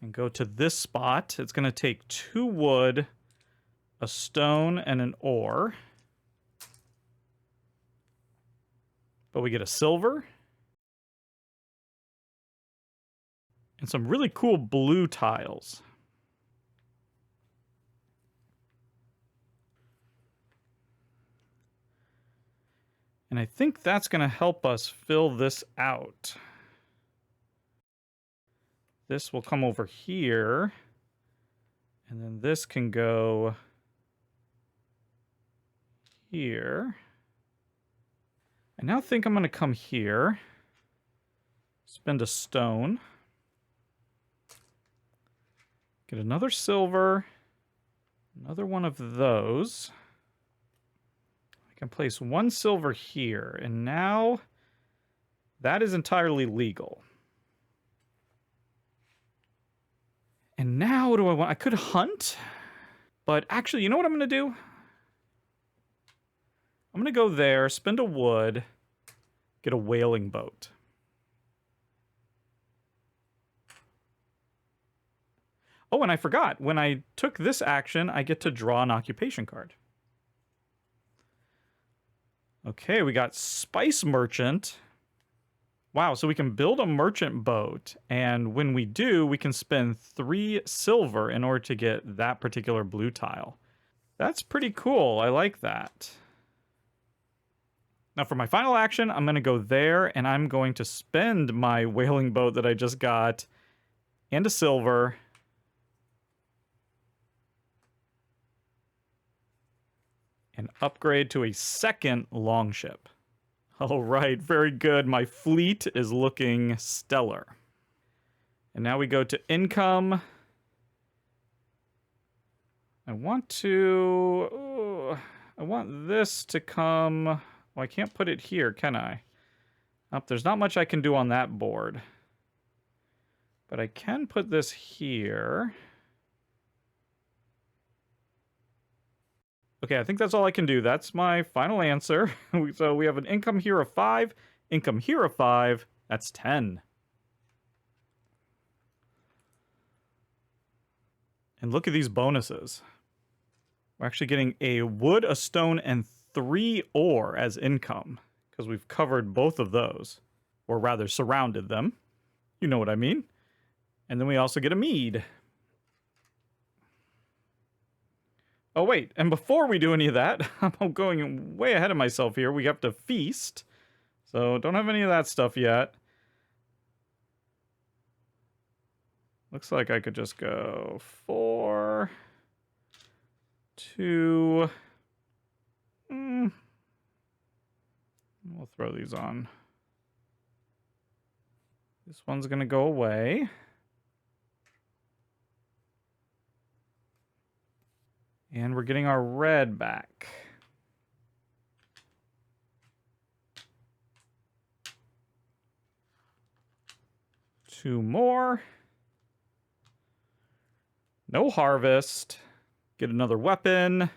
and go to this spot. It's going to take 2 wood, a stone, and an ore. But we get a silver and some really cool blue tiles. And I think that's going to help us fill this out. This will come over here. And then this can go here. I now think I'm going to come here. Spend a stone. Get another silver. Another one of those. I can place 1 silver here. And now that is entirely legal. And now what do I want? I could hunt. But actually, you know what I'm going to do? I'm going to go there, spend a wood, get a whaling boat. Oh, and I forgot. When I took this action, I get to draw an occupation card. Okay, we got Spice Merchant. Wow, so we can build a merchant boat. And when we do, we can spend 3 silver in order to get that particular blue tile. That's pretty cool. I like that. Now for my final action, I'm going to go there and I'm going to spend my whaling boat that I just got and a silver. And upgrade to a 2nd longship. All right, very good. My fleet is looking stellar. And now we go to income. I want this to come. Well, I can't put it here, can I? Oh, there's not much I can do on that board. But I can put this here. Okay, I think that's all I can do. That's my final answer. So we have an income here of 5, income here of 5. That's 10. And look at these bonuses. We're actually getting a wood, a stone, and 3 ore as income. Because we've covered both of those. Or rather, surrounded them. You know what I mean. And then we also get a mead. Oh, wait, and before we do any of that, I'm going way ahead of myself here. We have to feast. So don't have any of that stuff yet. Looks like I could just go 4, 2. We'll throw these on. This one's going to go away. And we're getting our red back. Two more. No harvest. Get another weapon.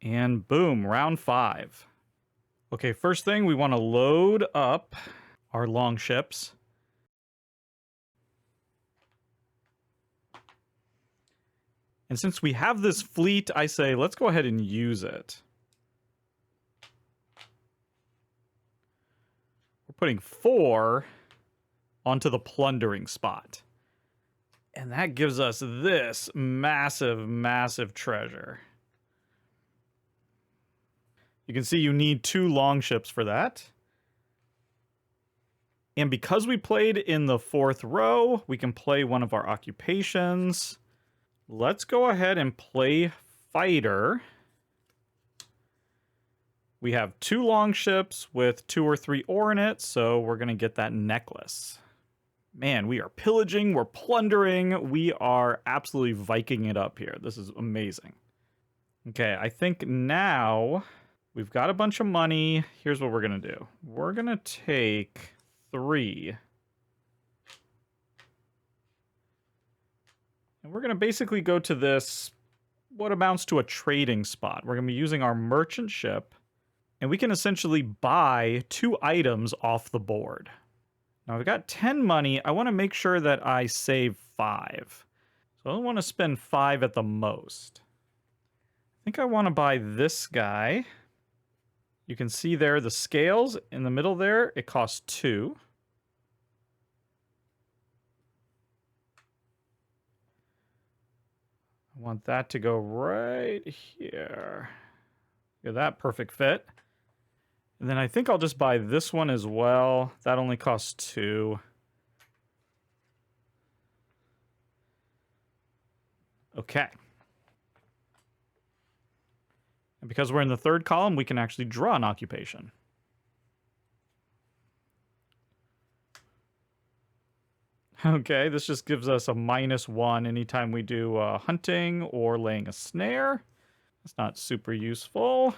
And boom, round 5. Okay, first thing, we want to load up our longships. And since we have this fleet, I say, let's go ahead and use it. We're putting 4 onto the plundering spot. And that gives us this massive, massive treasure. You can see you need 2 longships for that. And because we played in the 4th row, we can play one of our occupations. Let's go ahead and play fighter. We have 2 longships with 2 or 3 ore in it, so we're going to get that necklace. Man, we are pillaging, we're plundering, we are absolutely Viking it up here. This is amazing. Okay, I think now we've got a bunch of money. Here's what we're going to do. We're going to take 3. And we're going to basically go to this, what amounts to a trading spot. We're going to be using our merchant ship, and we can essentially buy 2 items off the board. Now I've got 10 money. I want to make sure that I save 5. So I don't want to spend 5 at the most. I think I want to buy this guy. You can see there the scales in the middle there. It costs 2. I want that to go right here. Get that perfect fit. And then I think I'll just buy this one as well. That only costs 2. Okay. And because we're in the 3rd column, we can actually draw an occupation. Okay, this just gives us a -1 anytime we do hunting or laying a snare. That's not super useful.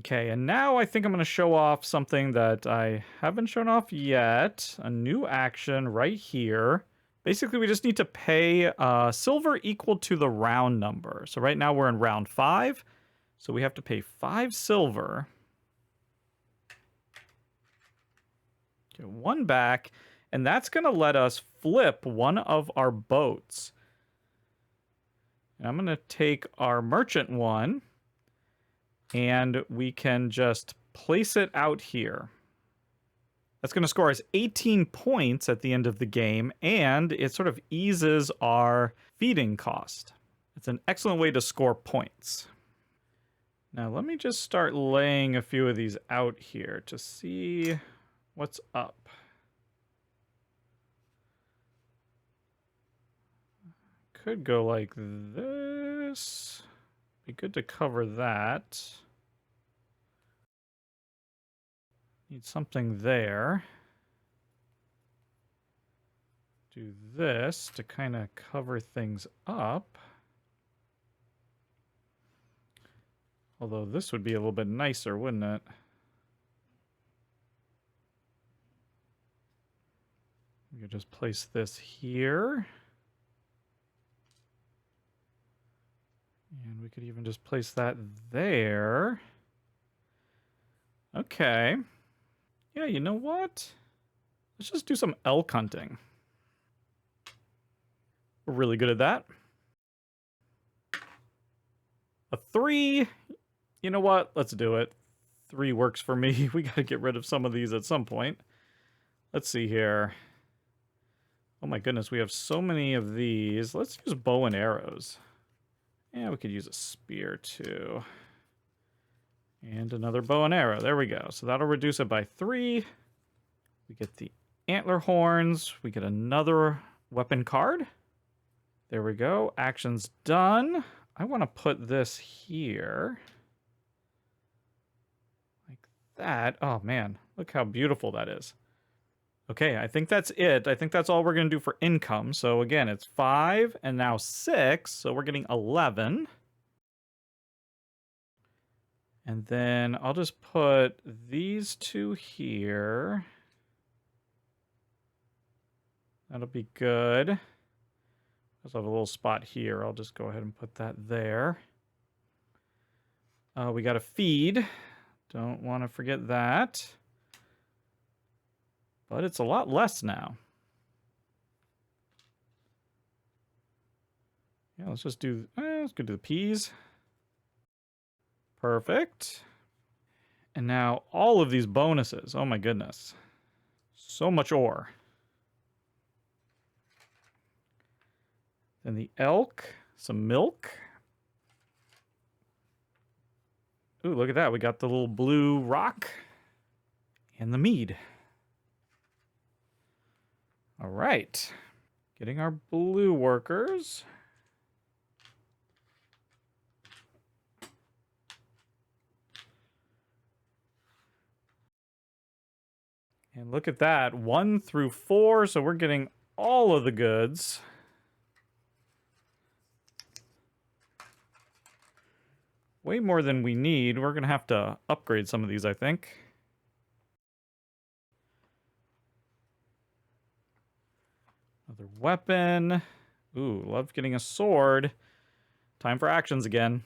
Okay, and now I think I'm going to show off something that I haven't shown off yet. A new action right here. Basically, we just need to pay silver equal to the round number. So right now we're in round 5. So we have to pay 5 silver. Get 1 back. And that's going to let us flip one of our boats. And I'm going to take our merchant one. And we can just place it out here. That's going to score us 18 points at the end of the game, and it sort of eases our feeding cost. It's an excellent way to score points. Now let me just start laying a few of these out here to see what's up. Could go like this. Be good to cover that. Need something there. Do this to kind of cover things up. Although this would be a little bit nicer, wouldn't it? We could just place this here. And we could even just place that there. Okay. Yeah, you know what? Let's just do some elk hunting. We're really good at that. A 3. You know what? Let's do it. 3 works for me. We gotta get rid of some of these at some point. Let's see here. Oh my goodness, we have so many of these. Let's use bow and arrows. Yeah, we could use a spear too. And another bow and arrow. There we go. So that'll reduce it by 3. We get the antler horns. We get another weapon card. There we go. Action's done. I want to put this here. Like that. Oh man, look how beautiful that is. Okay, I think that's it. I think that's all we're going to do for income. So again, it's 5 and now 6. So we're getting 11. And then I'll just put these 2 here. That'll be good. I also have a little spot here. I'll just go ahead and put that there. We got to feed. Don't want to forget that. But it's a lot less now. Yeah, let's just do, let's go to the peas. Perfect. And now all of these bonuses. Oh my goodness. So much ore. Then the elk, some milk. Ooh, look at that. We got the little blue rock and the mead. All right. Getting our blue workers. And look at that, 1 through 4, so we're getting all of the goods. Way more than we need. We're going to have to upgrade some of these, I think. Another weapon. Ooh, love getting a sword. Time for actions again.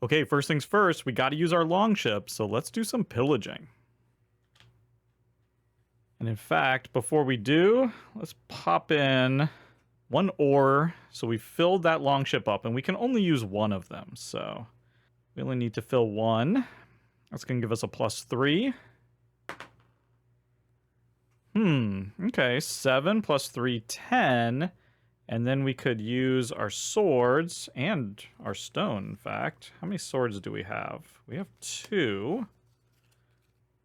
Okay, first things first, we got to use our longship, so let's do some pillaging. And in fact, before we do, let's pop in 1 ore. So we filled that longship up, and we can only use 1 of them, so we only need to fill 1. That's going to give us a +3. Okay, 7 + 3, 10. And then we could use our swords and our stone, in fact. How many swords do we have? We have 2.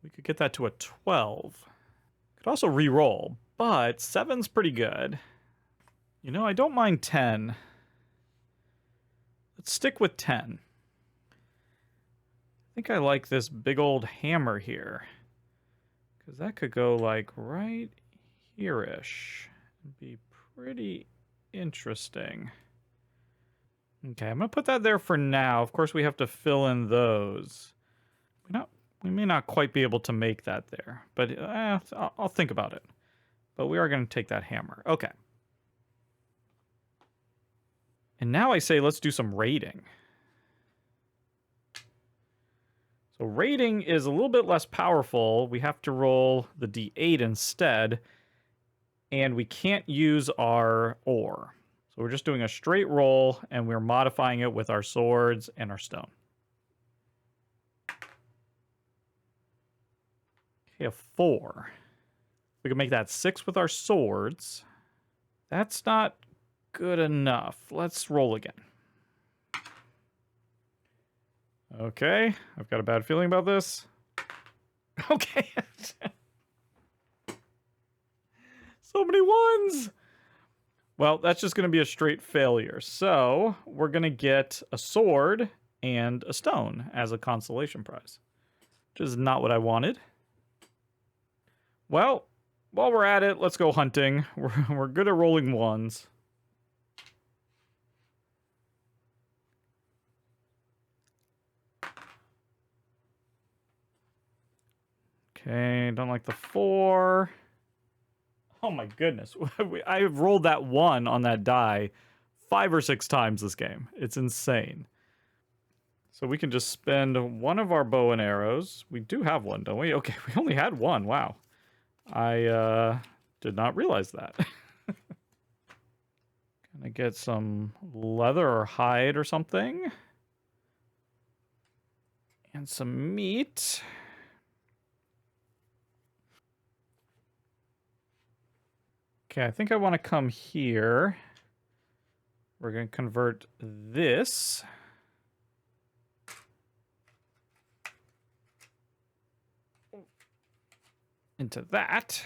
We could get that to a 12. Could also re-roll, but 7's pretty good. You know, I don't mind 10. Let's stick with 10. I think I like this big old hammer here, because that could go like right here-ish. It'd be pretty interesting. Okay, I'm going to put that there for now. Of course, we have to fill in those. We may not quite be able to make that there, but I'll think about it. But we are going to take that hammer. Okay. And now I say let's do some raiding. So raiding is a little bit less powerful. We have to roll the D8 instead. And we can't use our ore. So we're just doing a straight roll, and we're modifying it with our swords and our stone. Okay, a 4. We can make that 6 with our swords. That's not good enough. Let's roll again. Okay, I've got a bad feeling about this. Okay. So many 1s! Well, that's just going to be a straight failure. So we're going to get a sword and a stone as a consolation prize, which is not what I wanted. Well, while we're at it, let's go hunting. We're good at rolling 1s. Okay, don't like the 4. Oh my goodness. I've rolled that 1 on that die 5 or 6 times this game. It's insane. So we can just spend 1 of our bow and arrows. We do have 1, don't we? Okay, we only had 1. Wow. I did not realize that. Gonna get some leather or hide or something. And some meat. Okay, I think I want to come here. We're going to convert this into that.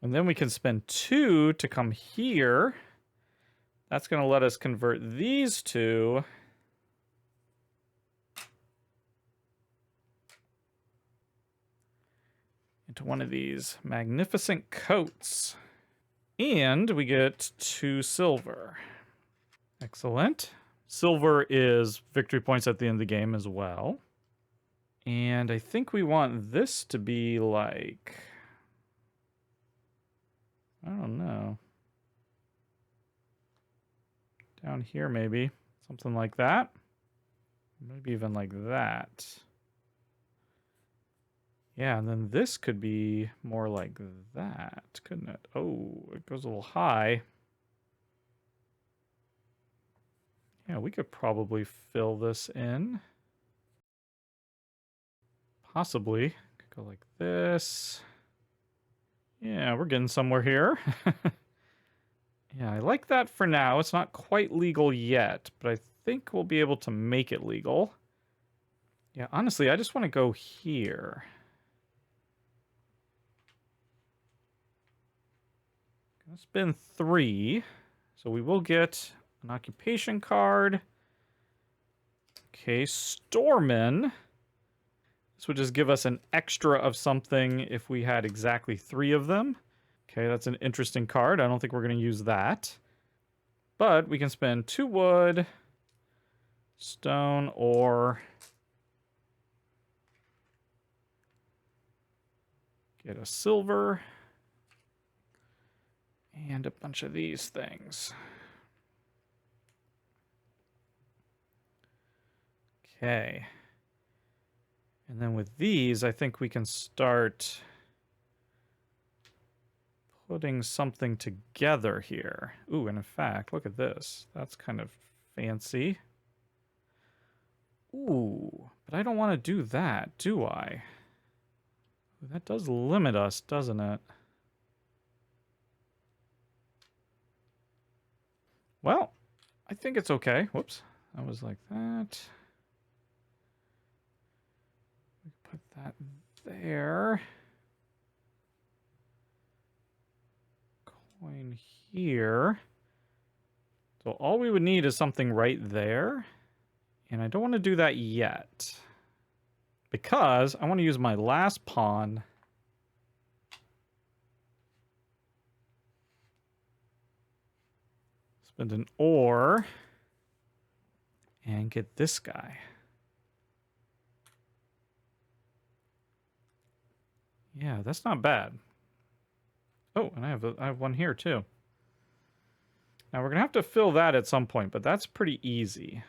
And then we can spend 2 to come here. That's going to let us convert these 2 into one of these magnificent coats. And we get 2 silver. Excellent. Silver is victory points at the end of the game as well. And I think we want this to be like, I don't know, down here maybe, something like that. Maybe even like that. Yeah, and then this could be more like that, couldn't it? Oh, it goes a little high. Yeah, we could probably fill this in. Possibly. Could go like this. Yeah, we're getting somewhere here. Yeah, I like that for now. It's not quite legal yet, but I think we'll be able to make it legal. Yeah, honestly, I just want to go here. Gonna spend 3. So we will get an occupation card. Okay, Storeman. This would just give us an extra of something if we had exactly 3 of them. Okay, that's an interesting card. I don't think we're going to use that. But we can spend 2 wood, stone, or get a silver, and a bunch of these things. Okay. And then with these, I think we can start putting something together here. Ooh, and in fact, look at this. That's kind of fancy. Ooh, but I don't want to do that, do I? Ooh, that does limit us, doesn't it? Well, I think it's okay. Whoops. That was like that. Put that there. Coin here. So all we would need is something right there. And I don't want to do that yet. Because I want to use my last pawn. Spend an ore. And get this guy. Yeah, that's not bad. Oh, and I have one here too. Now we're gonna have to fill that at some point, but that's pretty easy.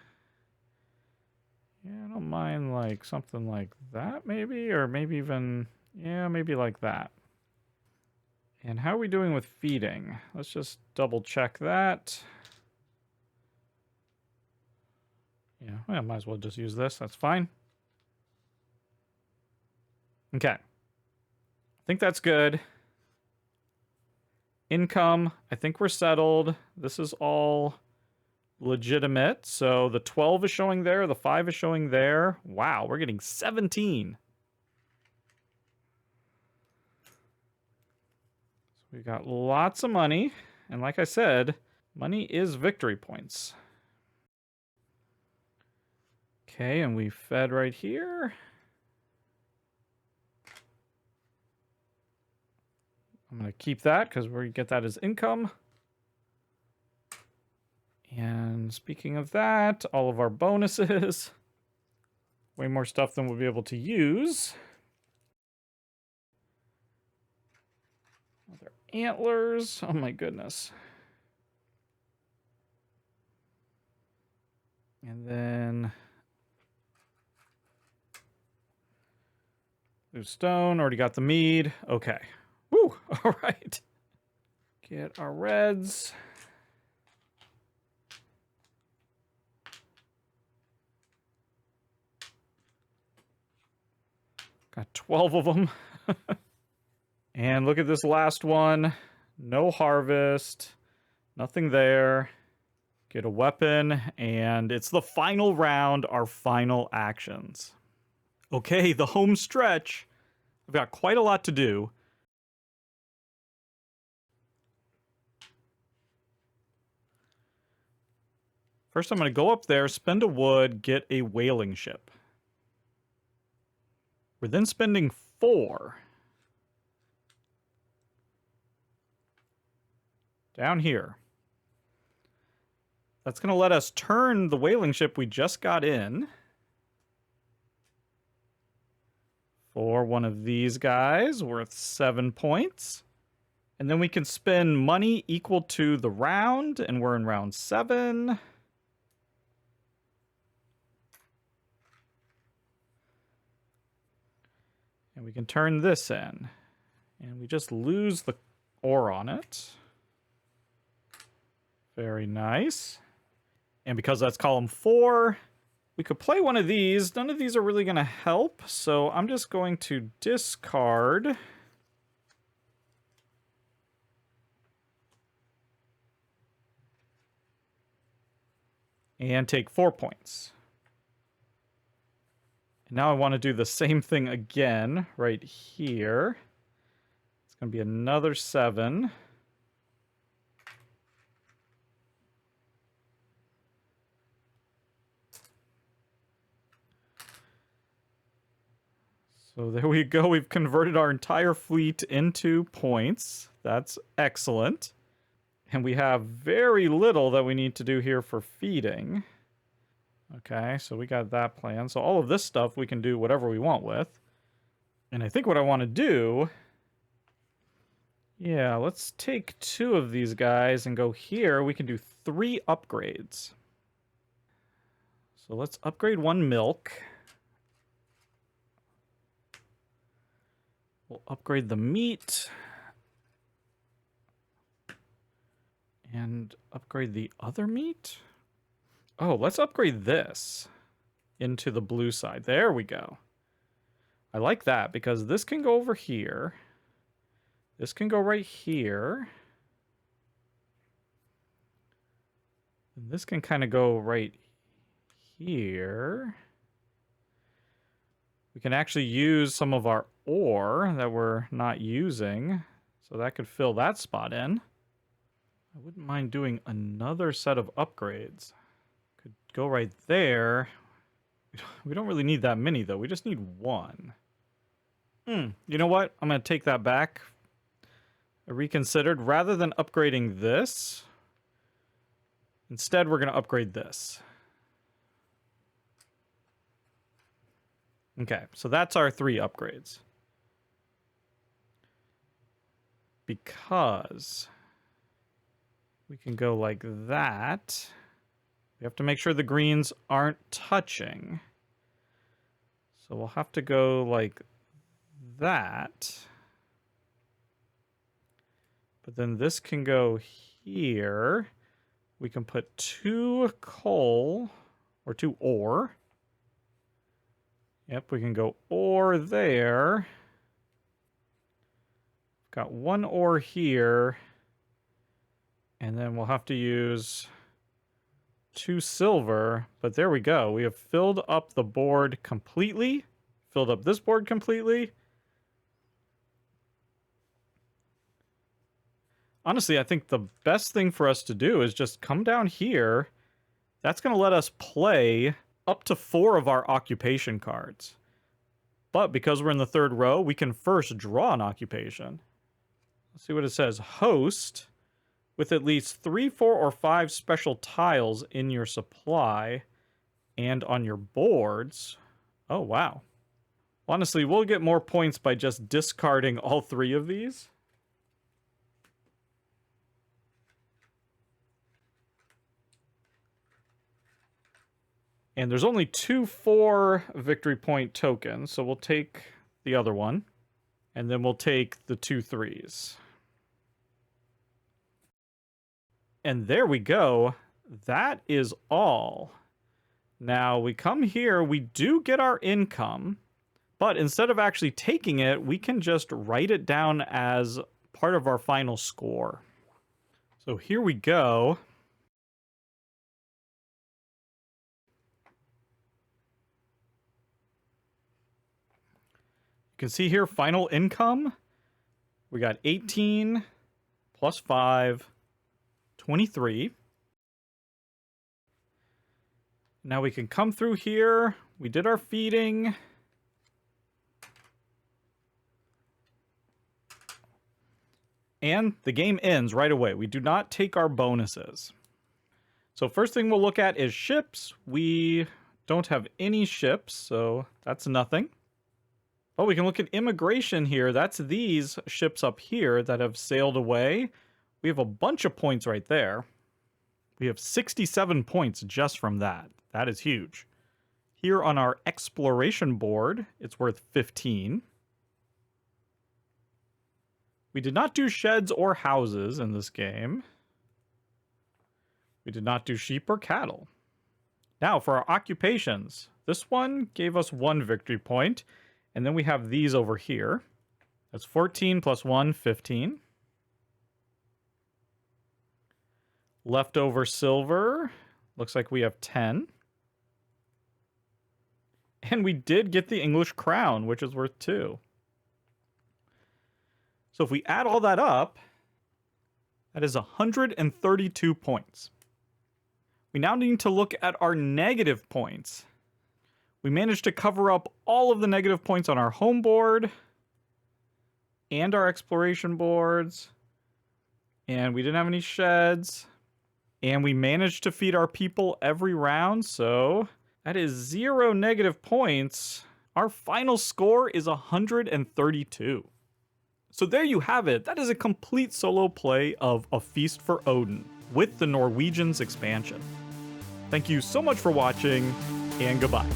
Yeah, I don't mind like something like that maybe, or maybe even, yeah, maybe like that. And how are we doing with feeding? Let's just double check that. Yeah, well, might as well just use this. That's fine. Okay. I think that's good. Income, I think we're settled. This is all legitimate. So the 12 is showing there, the 5 is showing there. Wow, we're getting 17. So we got lots of money. And like I said, money is victory points. Okay, and we fed right here. I'm going to keep that because we get that as income. And speaking of that, all of our bonuses. Way more stuff than we'll be able to use. Other antlers. Oh my goodness. And then blue stone. Already got the mead. Okay. Woo! All right. Get our reds. Got 12 of them. And look at this last one. No harvest. Nothing there. Get a weapon. And it's the final round, our final actions. Okay, the home stretch. I've got quite a lot to do. First, I'm going to go up there, spend a wood, get a whaling ship. We're then spending 4. Down here. That's going to let us turn the whaling ship we just got in for one of these guys, worth 7 points. And then we can spend money equal to the round, and we're in round 7. And we can turn this in. And we just lose the ore on it. Very nice. And because that's column 4, we could play one of these. None of these are really going to help, so I'm just going to discard. And take 4 points. And now I want to do the same thing again right here. It's going to be another 7. So there we go. We've converted our entire fleet into points. That's excellent. And we have very little that we need to do here for feeding. Okay, so we got that plan. So all of this stuff we can do whatever we want with. And I think what I want to do... Yeah, let's take 2 of these guys and go here. We can do 3 upgrades. So let's upgrade 1 milk. We'll upgrade the meat. And upgrade the other meat? Oh, let's upgrade this into the blue side. There we go. I like that because this can go over here. This can go right here. And this can kind of go right here. We can actually use some of our ore that we're not using. So that could fill that spot in. I wouldn't mind doing another set of upgrades. Could go right there. We don't really need that many, though. We just need 1. You know what? I'm going to take that back. I reconsidered. Rather than upgrading this, instead we're going to upgrade this. Okay, so that's our 3 upgrades. Because we can go like that. We have to make sure the greens aren't touching. So we'll have to go like that. But then this can go here. We can put 2 coal or 2 ore. Yep, we can go ore there. Got 1 ore here. And then we'll have to use 2 silver. But there we go. We have filled up the board completely. Filled up this board completely. Honestly, I think the best thing for us to do is just come down here. That's going to let us play up to 4 of our occupation cards. But because we're in the 3rd row, we can first draw an occupation. Let's see what it says. Host with at least 3, 4, or 5 special tiles in your supply and on your boards. Oh, wow. Honestly, we'll get more points by just discarding all 3 of these. And there's only 2 4 victory point tokens, so we'll take the other one. And then we'll take the 2 3s. And there we go. That is all. Now, we come here, we do get our income, but instead of actually taking it, we can just write it down as part of our final score. So here we go. You can see here, final income. We got 18 plus 5, 23. Now we can come through here. We did our feeding. And the game ends right away. We do not take our bonuses. So first thing we'll look at is ships. We don't have any ships, so that's nothing. But we can look at immigration here. That's these ships up here that have sailed away. We have a bunch of points right there. We have 67 points just from that. That is huge. Here on our exploration board, it's worth 15. We did not do sheds or houses in this game. We did not do sheep or cattle. Now for our occupations. This one gave us 1 victory point. And then we have these over here. That's 14 plus 1, 15. Leftover silver. Looks like we have 10. And we did get the English crown, which is worth 2. So if we add all that up, that is 132 points. We now need to look at our negative points. We managed to cover up all of the negative points on our home board and our exploration boards. And we didn't have any sheds. And we managed to feed our people every round, so that is 0 negative points. Our final score is 132. So there you have it. That is a complete solo play of A Feast for Odin with the Norwegians expansion. Thank you so much for watching, and goodbye.